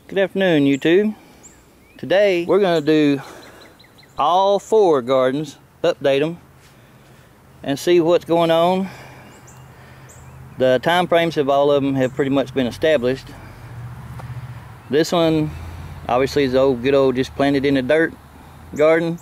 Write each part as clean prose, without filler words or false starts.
Good afternoon, YouTube. Today we're going to do all 4 gardens, update them, and see what's going on. The time frames of all of them have pretty much been established. This one obviously is the good old just planted in the dirt garden.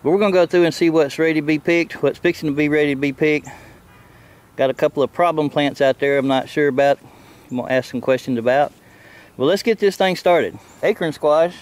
But we're going to go through and see what's ready to be picked, what's fixing to be ready to be picked. Got a couple of problem plants out there I'm not sure about. I'm going to ask some questions about. Well, let's get this thing started. Acorn squash,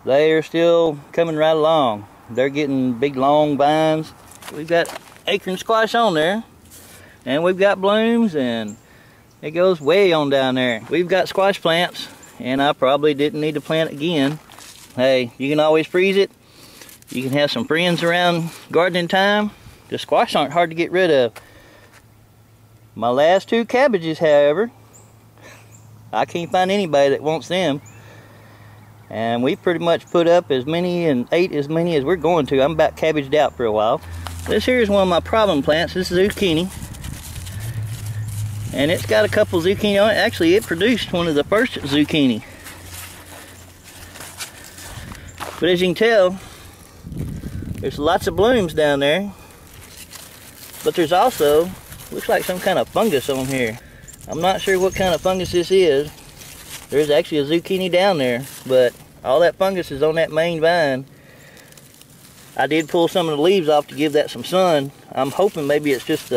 they are still coming right along. They're getting big long vines. We've got acorn squash on there, and we've got blooms, and it goes way on down there. We've got squash plants, and I probably didn't need to plant again. Hey, you can always freeze it. You can have some friends around gardening time. The squash aren't hard to get rid of. My last 2 cabbages, however, I can't find anybody that wants them. And we pretty much put up as many and ate as many as we're going to. I'm about cabbaged out for a while. This here is one of my problem plants. This is zucchini. And it's got a couple zucchini on it. Actually, it produced one of the first zucchini. But as you can tell, there's lots of blooms down there. But there's also, looks like some kind of fungus on here. I'm not sure what kind of fungus this is. There's actually a zucchini down there, but all that fungus is on that main vine. I did pull some of the leaves off to give that some sun. I'm hoping maybe it's just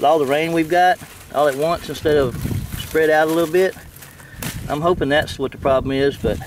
all the rain we've got all at once instead of spread out a little bit. I'm hoping that's what the problem is, but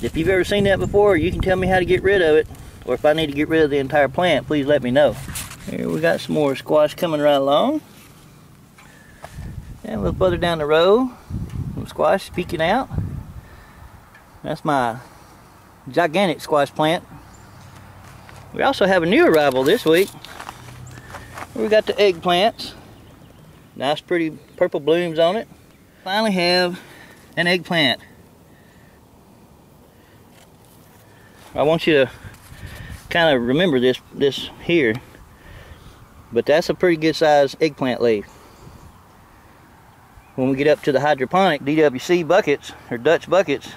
if you've ever seen that before, you can tell me how to get rid of it, or if I need to get rid of the entire plant, please let me know. Here we got some more squash coming right along. And a little further down the road, some squash peeking out. That's my gigantic squash plant. We also have a new arrival this week. We got the eggplants. Nice pretty purple blooms on it. Finally have an eggplant. I want you to kind of remember this here. But that's a pretty good sized eggplant leaf. When we get up to the hydroponic DWC buckets, or Dutch buckets,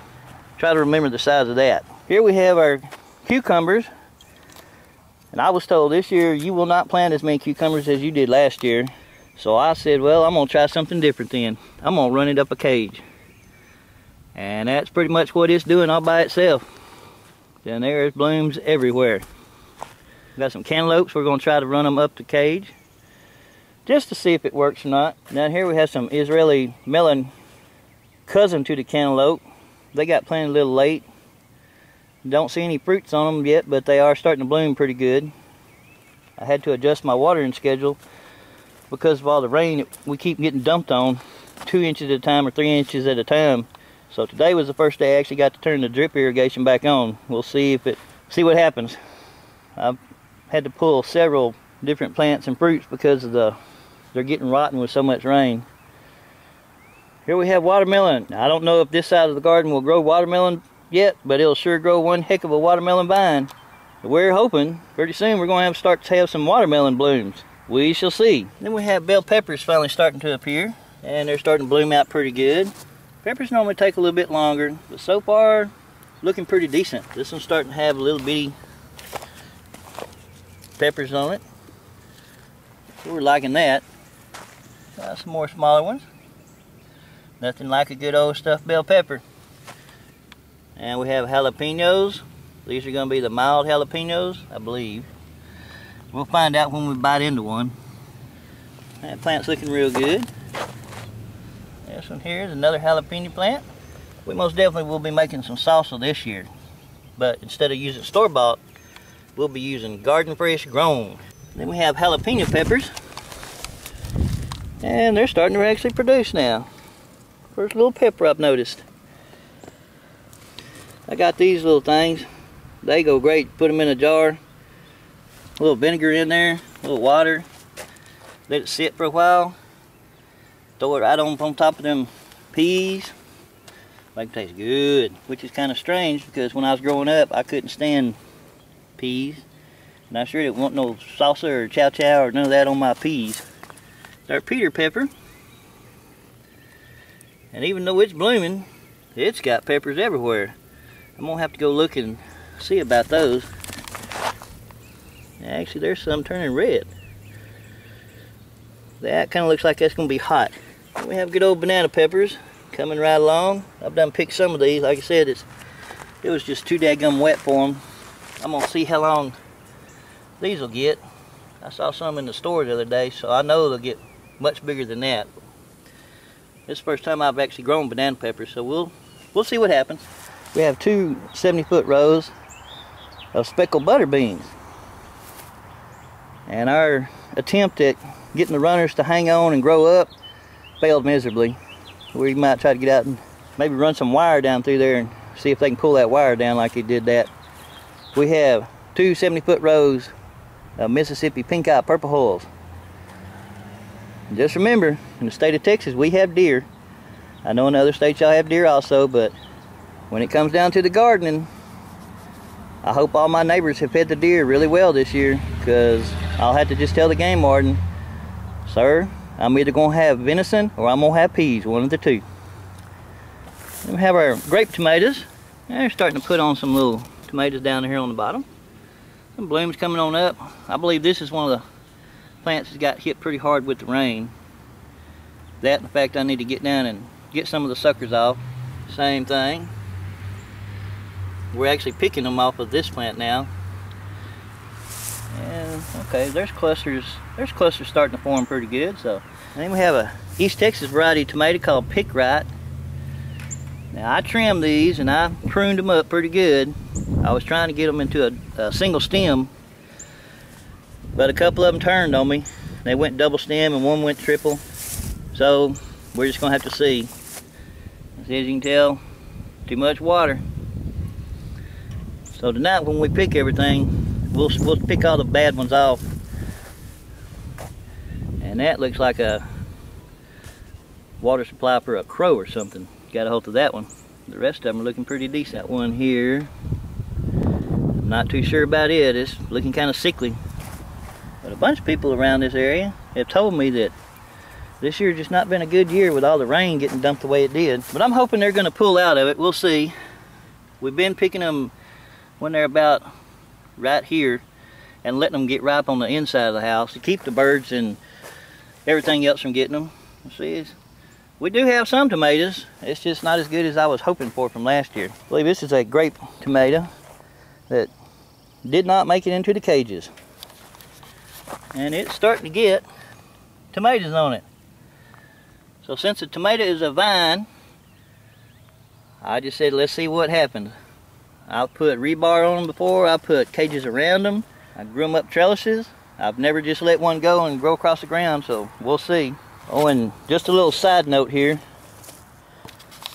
try to remember the size of that. Here we have our cucumbers. And I was told this year you will not plant as many cucumbers as you did last year. So I said, well, I'm going to try something different then. I'm going to run it up a cage. And that's pretty much what it's doing all by itself. And there's blooms everywhere. Got some cantaloupes. We're going to try to run them up the cage just to see if it works or not. Down here we have some Israeli melon, cousin to the cantaloupe. They got planted a little late. Don't see any fruits on them yet, but they are starting to bloom pretty good. I had to adjust my watering schedule because of all the rain we keep getting dumped on 2 inches at a time or 3 inches at a time. So today was the first day I actually got to turn the drip irrigation back on. We'll see what happens. I've had to pull several different plants and fruits because of they're getting rotten with so much rain. Here we have watermelon. Now, I don't know if this side of the garden will grow watermelon yet, but it'll sure grow one heck of a watermelon vine. But we're hoping pretty soon we're going to start to have some watermelon blooms. We shall see. Then we have bell peppers finally starting to appear, and they're starting to bloom out pretty good. Peppers normally take a little bit longer, but so far looking pretty decent. This one's starting to have a little bitty peppers on it. So we're liking that. Got some more smaller ones. Nothing like a good old stuffed bell pepper. And we have jalapenos. These are going to be the mild jalapenos, I believe. We'll find out when we bite into one. That plant's looking real good. This one here is another jalapeno plant. We most definitely will be making some salsa this year. But instead of using store-bought, we'll be using garden fresh grown. Then we have jalapeno peppers. And they're starting to actually produce now. First little pepper I've noticed. I got these little things. They go great. Put them in a jar. A little vinegar in there. A little water. Let it sit for a while. Throw it right on top of them peas. Make it taste good. Which is kind of strange because when I was growing up I couldn't stand peas. And I sure didn't want no salsa or chow chow or none of that on my peas. Our Peter pepper. And even though it's blooming, it's got peppers everywhere. I'm gonna have to go look and see about those. Actually, there's some turning red. That kind of looks like that's gonna be hot. We have good old banana peppers coming right along. I've done picked some of these. Like I said, it was just too dadgum wet for them. I'm gonna see how long these will get. I saw some in the store the other day, so I know they'll get much bigger than that. This is the first time I've actually grown banana peppers, so we'll see what happens. We have two 70-foot rows of speckled butter beans. And our attempt at getting the runners to hang on and grow up failed miserably. We might try to get out and maybe run some wire down through there and see if they can pull that wire down like they did that. We have two 70-foot rows of Mississippi pink eye purple hulls. Just remember, in the state of Texas we have deer. I know in other states y'all have deer also, but when it comes down to the gardening, I hope all my neighbors have fed the deer really well this year, because I'll have to just tell the game warden, sir, I'm either going to have venison or I'm going to have peas, one of the two. Then we have our grape tomatoes. They're starting to put on some little tomatoes down here on the bottom. Some blooms coming on up. I believe this is one of the plants that got hit pretty hard with the rain. That, in fact, I need to get down and get some of the suckers off. Same thing. We're actually picking them off of this plant now. And okay, there's clusters starting to form pretty good. So, and then we have a East Texas variety of tomato called Pick Right. Now I trimmed these and I pruned them up pretty good. I was trying to get them into a single stem, but a couple of them turned on me. They went double stem and one went triple. So we're just gonna have to see. As you can tell, too much water. So tonight when we pick everything, we'll pick all the bad ones off. And that looks like a water supply for a crow or something. Got a hold of that one. The rest of them are looking pretty decent. That one here, I'm not too sure about it. It's looking kind of sickly. But a bunch of people around this area have told me that this year's just not been a good year with all the rain getting dumped the way it did. But I'm hoping they're going to pull out of it. We'll see. We've been picking them when they're about right here and letting them get ripe on the inside of the house to keep the birds and everything else from getting them. See, we do have some tomatoes. It's just not as good as I was hoping for from last year. I believe this is a grape tomato that did not make it into the cages. And it's starting to get tomatoes on it. So since the tomato is a vine, I just said let's see what happens. I've put rebar on them before. I put cages around them. I grew them up trellises. I've never just let one go and grow across the ground, so we'll see. Oh, and just a little side note here.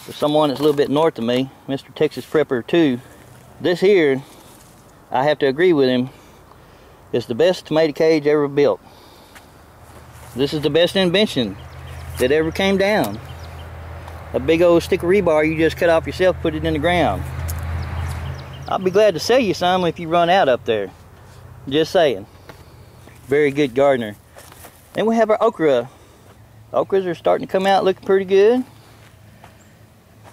For someone that's a little bit north of me, Mr. Texas Prepper 2, this here, I have to agree with him, is the best tomato cage ever built. This is the best invention that ever came down. A big old stick of rebar you just cut off yourself, put it in the ground. I'll be glad to sell you some if you run out up there. Just saying. Very good gardener. Then we have our okra. Okras are starting to come out looking pretty good.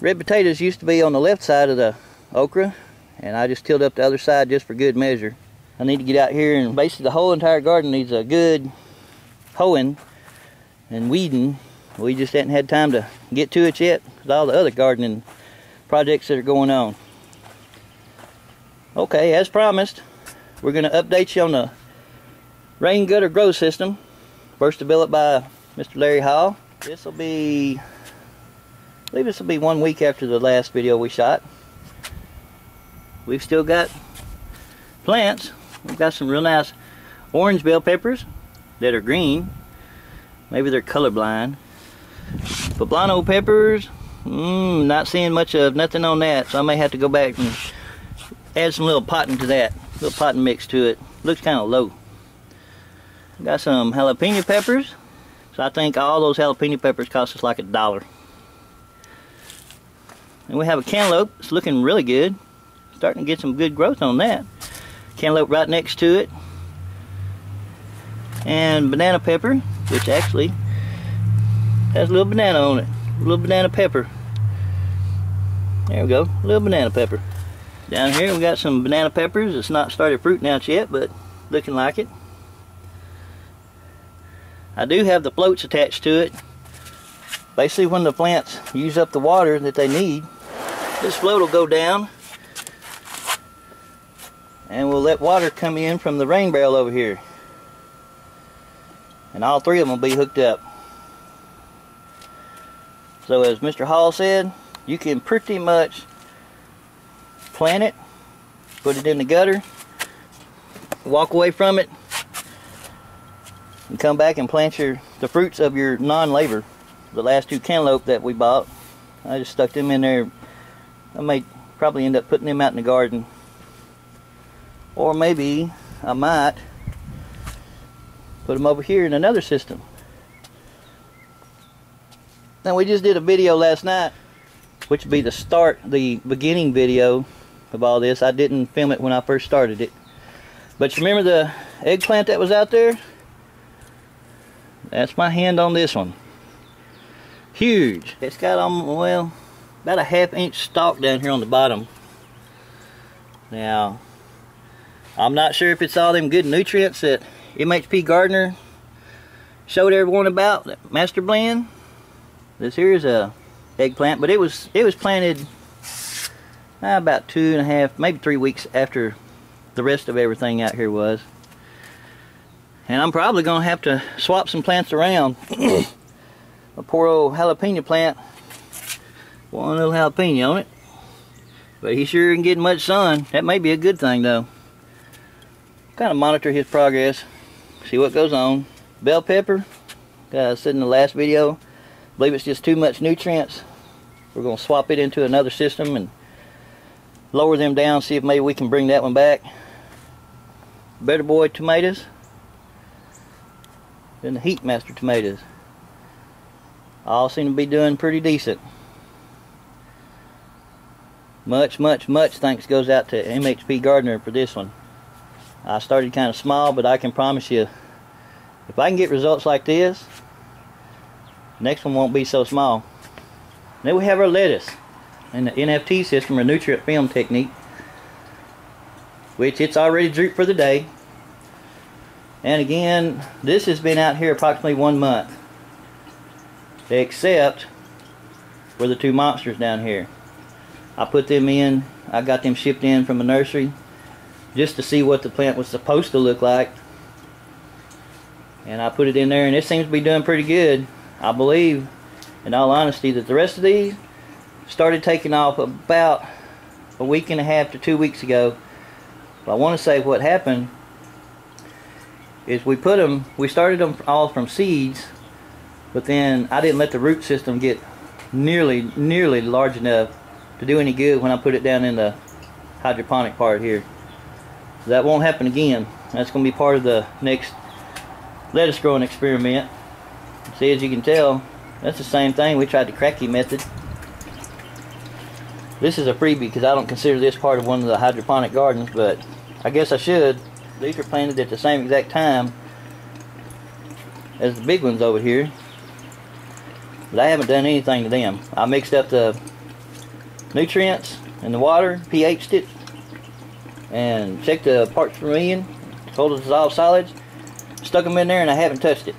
Red potatoes used to be on the left side of the okra, and I just tilled up the other side just for good measure. I need to get out here, and basically the whole entire garden needs a good hoeing and weeding. We just hadn't had time to get to it yet with all the other gardening projects that are going on. Okay, as promised, we're going to update you on the rain gutter grow system, first developed by Mr. Larry Hall. This will be, I believe this will be 1 week after the last video we shot. We've still got plants. We've got some real nice orange bell peppers that are green. Maybe they're colorblind. Poblano peppers, not seeing much of nothing on that, so I may have to go back and add some little potting to that, little potting mix to it. Looks kind of low. Got some jalapeno peppers. So I think all those jalapeno peppers cost us like $1. And we have a cantaloupe. It's looking really good. Starting to get some good growth on that. Cantaloupe right next to it. And banana pepper, which actually has a little banana on it. little banana pepper. There we go, a little banana pepper. Down here we got some banana peppers. It's not started fruiting out yet, but looking like it. I do have the floats attached to it. Basically when the plants use up the water that they need, this float will go down and we'll let water come in from the rain barrel over here. And all three of them will be hooked up. So as Mr. Hall said, you can pretty much plant it, put it in the gutter, walk away from it, and come back and plant the fruits of your non-labor. The last two cantaloupe that we bought, I just stuck them in there. I may probably end up putting them out in the garden, or maybe I might put them over here in another system. Now we just did a video last night, which would be the beginning video of all this. I didn't film it when I first started it, but you remember the eggplant that was out there? That's my hand on this one. Huge. It's got well, about a 1/2 inch stalk down here on the bottom. Now I'm not sure if it's all them good nutrients that MHP Gardener showed everyone about, that master blend. This here is a eggplant, but it was planted about 2.5, maybe 3 weeks after the rest of everything out here was. And I'm probably gonna have to swap some plants around. A poor old jalapeno plant, one little jalapeno on it, but he sure isn't getting much sun. That may be a good thing though. Kind of monitor his progress, see what goes on. Bell pepper, I said in the last video, I believe it's just too much nutrients. We're going to swap it into another system and lower them down, see if maybe we can bring that one back. Better Boy tomatoes, then the Heat Master tomatoes. All seem to be doing pretty decent. Much thanks goes out to MHP Gardener for this one. I started kind of small, but I can promise you, if I can get results like this, the next one won't be so small. Then we have our lettuce in the NFT system, or nutrient film technique, which it's already drooped for the day. And again, this has been out here approximately 1 month, except for the two monsters down here. I put them in, I got them shipped in from a nursery just to see what the plant was supposed to look like, and I put it in there, and it seems to be doing pretty good. I believe, in all honesty, that the rest of these started taking off about 1.5 weeks to 2 weeks ago. But I want to say what happened is we started them all from seeds, but then I didn't let the root system get nearly large enough to do any good when I put it down in the hydroponic part here. So that won't happen again. That's going to be part of the next lettuce growing experiment. See, as you can tell, that's the same thing. We tried the cracky method. This is a freebie because I don't consider this part of one of the hydroponic gardens, but I guess I should. These are planted at the same exact time as the big ones over here, but I haven't done anything to them. I mixed up the nutrients and the water, pH'd it, and checked the parts per million, total dissolved solids, stuck them in there, and I haven't touched it.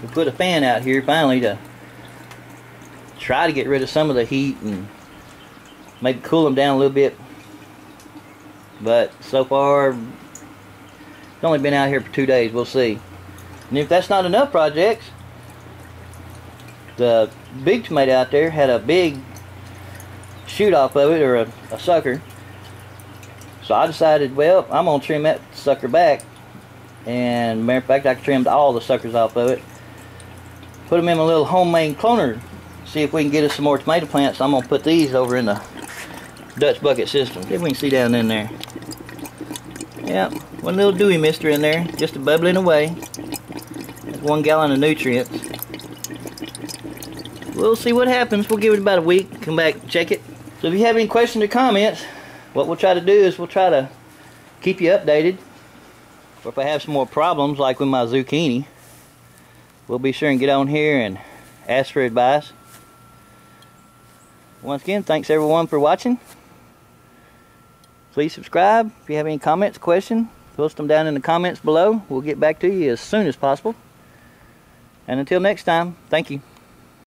We put a fan out here finally to try to get rid of some of the heat and maybe cool them down a little bit, but so far it's only been out here for 2 days. We'll see. And if that's not enough projects, the big tomato out there had a big shoot off of it, or a sucker. So I decided, well, I'm going to trim that sucker back. And matter of fact, I trimmed all the suckers off of it. Put them in my little homemade cloner. See if we can get us some more tomato plants. I'm going to put these over in the Dutch bucket system. See if we can see down in there. Yeah, one little dewy mister in there, just a bubbling away. That's 1 gallon of nutrients. We'll see what happens. We'll give it about a week, come back and check it. So if you have any questions or comments, what we'll try to do is we'll try to keep you updated. Or if I have some more problems, like with my zucchini, we'll be sure and get on here and ask for advice. Once again, thanks everyone for watching. Please subscribe. If you have any comments, questions, post them down in the comments below. We'll get back to you as soon as possible. And until next time, thank you.